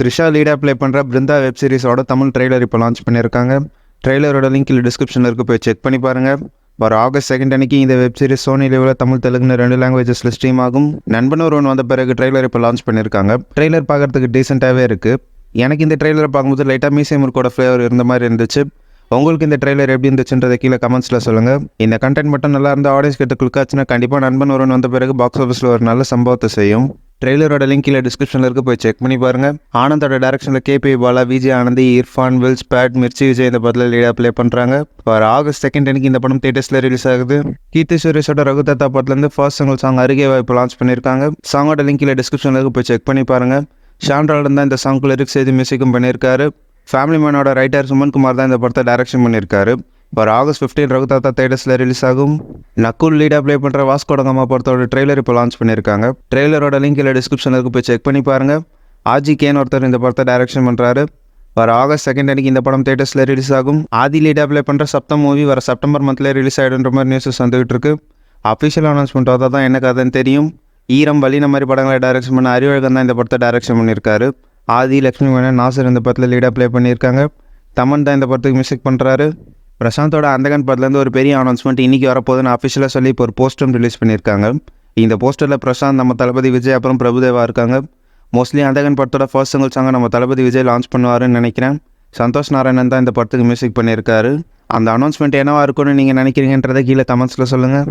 Trisha லீடாக play பண்ணுற Brinda web சீரிஸோட Tamil trailer இப்போ launch பண்ணியிருக்காங்க. ட்ரெய்லரோட லிங்க் டிஸ்கிரிப்ஷனில் இருக்குது, போய் செக் பண்ணி பாருங்கள். வர August 2 அன்னைக்கு இந்த வெப் சீரிஸ் சோனி லெவலில் தமிழ் தெலுங்குன்னு 2 லாங்குவேஜஸில் ஸ்ட்ரீம் ஆகும். நண்பன் ஒருவன் வந்த பிறகு ட்ரெய்லர் இப்போ லான்ச் பண்ணியிருக்காங்க. ட்ரெய்லர் பார்க்குறதுக்கு டீசெண்டாகவே இருக்குது. எனக்கு இந்த ட்ரெய்லரை பார்க்கும்போது லைட்டாக மீசை முறுக்கோட ஃப்ளேவர் இருந்த மாதிரி இருந்துச்சு. உங்களுக்கு இந்த ட்ரெய்லர் எப்படி இருந்துச்சுன்றதை கீழே கமெண்ட்ஸில் சொல்லுங்கள். இந்த கண்டென்ட் மட்டும் நல்லா இருந்தால் ஆடியன்ஸ் கிட்ட கிளிக்காச்சுன்னா கண்டிப்பாக நண்பன் ஒருவன் வந்த பிறகு பாக்ஸ் ஆஃபீஸில் ஒரு நல்ல சம்பவத்தை செய்யும். ட்ரெய்லரோட லிங்க் டிஸ்கிரிப்ஷனில் இருக்குது, போய் செக் பண்ணி பாருங்கள். ஆனந்தோட டேரக்ஷனில் KP பாலா, விஜய் ஆனந்தி, இர்ஃபான், வில்ஸ் பேட், மிர்ச்சி விஜய் இந்த படத்தில் லீடாக ப்ளே பண்ணுறாங்க. வர August 2 அன்னைக்கு இந்த படம் தியேட்டர்ஸில் ரிலீஸ் ஆகுது. கீர்த்தி சுரேஷோட ரகுதத்தா படத்துலேருந்து ஃபர்ஸ்ட் சிங்கிள் சாங் அருகே வாய்ப்பு லான்ச் பண்ணியிருக்காங்க. சாங்கோட லிங்க் டிஸ்கிரிப்ஷனில் இருக்குது, போய் செக் பண்ணி பாருங்கள். ஷான்ரால்டன் தான் இந்த சாங்க்கு லிரிக்ஸ் எழுதி மியூசிக்கும் பண்ணியிருக்காரு. ஃபேமிலி மேனோட ரைட்டர் சுமன்குமார் தான் இந்த படத்தை டைரக்ஷன் பண்ணியிருக்காரு. வர August 15 ரகுதாத்தா தியேட்டர்ஸில் ரிலீஸ் ஆகும். நக்குல் லீடாக ப்ளே பண்ணுற வாஸ்கோட காமா படத்தோட ட்ரெய்லர் இப்போ லான்ச் பண்ணியிருக்காங்க. ட்ரெய்லரோட லிங்க் டிஸ்கிரிப்ஷனில் இருக்குது, போய் செக் பண்ணி பாருங்கள். ஆஜி கேன் ஒருத்தர் இந்த படத்தை டைரக்ஷன் பண்ணுறாரு. வர August 2 அன்னைக்கு இந்த படம் தியேட்டர்ஸில் ரிலீஸ் ஆகும். ஆதி லீடாக ப்ளே பண்ணுற சப்தம் மூவி வர செப்டம்பர் மந்த்லேயே ரிலீஸ் ஆகிடுன்ற மாதிரி நியூஸஸ் வந்துகிட்டு இருக்கு. அஃபிஷியல் அனௌன்ஸ்மெண்ட் வந்தால் தான் என்ன கதைன்னு தெரியும். ஈரம் வலின மாதிரி படங்களை டைரக்ஷன் பண்ண அறிவழகன் தான் இந்த படத்தை டைரக்ஷன் பண்ணியிருக்காரு. ஆதி, லக்ஷ்மி மேனன், நாசர் இந்த படத்தில் லீடாக ப்ளே பண்ணியிருக்காங்க. தமன் தான் இந்த படத்துக்கு மியூசிக் பண்ணுறாரு. பிரசாந்தோட அந்தகன் படத்துலேருந்து ஒரு பெரிய அனௌன்ஸ்மெண்ட் இன்றைக்கி வரப்போகுதுன்னு அஃபிஷியலாக சொல்லி இப்போ ஒரு போஸ்டரும் ரிலீஸ் பண்ணியிருக்காங்க. இந்த போஸ்டரில் பிரசாந்த், நம்ம தளபதி விஜய், அப்புறம் பிரபுதேவா இருக்காங்க. மோஸ்ட்லி அந்தகன் படத்தோட ஃபர்ஸ்ட் சிங்கிள் சாங்கை நம்ம தளபதி விஜய் லான்ச் பண்ணுவாருன்னு நினைக்கிறேன். சந்தோஷ் நாராயணன் தான் இந்த படத்துக்கு மியூசிக் பண்ணியிருக்காரு. அந்த அனௌன்ஸ்மெண்ட் என்னவா இருக்குன்னு நீங்கள் நினைக்கிறீங்கன்றதை கீழே கமெண்ட்ஸில் சொல்லுங்கள்.